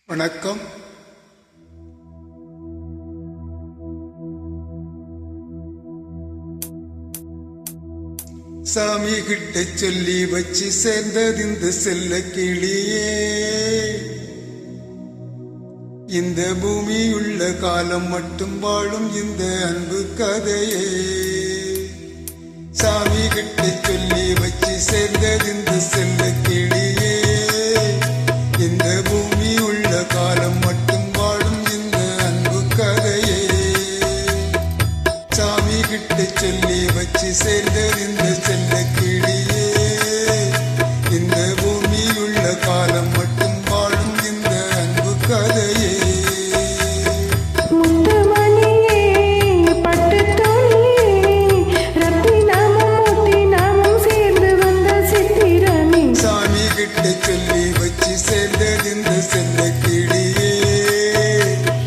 வணக்கம். சாமி கிட்ட சொல்லி வச்சு சேர்ந்தது இந்த செல்ல கிளியே. இந்த பூமியுள்ள காலம் மட்டும் வாழும் இந்த அன்பு கதையே. சாமி கிட்ட சொல்லி வச்சு சேர்ந்தது இந்த செல்ல கிளியே. இந்த பூமி உள்ள காலம் மட்டும் வாழும் இந்த அன்பு கதையே. சாமி கிட்ட சொல்லி வச்சு சேர்ந்தது இந்த செல்ல கிளியே. இந்த பூமி உள்ள காலம் மட்டும் வாழும் இந்த அன்பு கதையே. சொல்லி வச்சு சேர்ந்தது இந்த செல்ல கிளியே.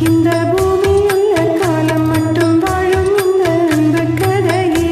இந்த பூமியுள்ள காலம் மட்டும் வாழும் இந்த அன்பு கதையே.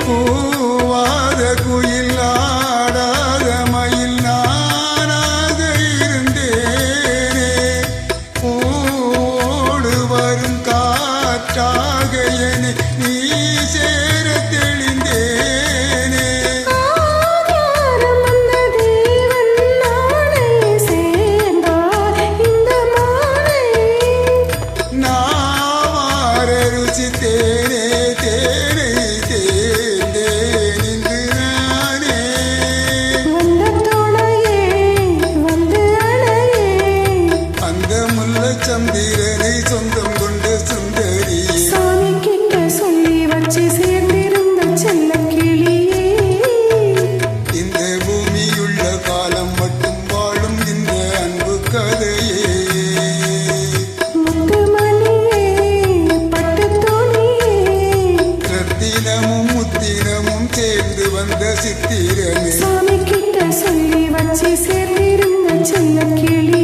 பூவாத குயில் ஆடாத மயில் நானாக இருந்தேனே. பூவோடு வரும் காற்றாக என நீ சேர தெளிந்தேனே. நாவார ருச்சி தேனே தேனை சந்திரனை சொந்தம் கொண்ட சுந்தரி. சாமி கிட்ட சொல்லி வச்சு சேர்ந்திருந்த செல்ல கிளியே. இந்த பூமியுள்ள காலம் மட்டும் வாழும் இந்த அன்பு கதையே. முத்துமணியே பட்டு தோணியே. ரத்தினமும் முத்தினமும் சேர்ந்து வந்த சித்திரமே. சாமி கிட்ட சொல்லி வச்சு சேர்ந்திருந்த செல்ல கிளி.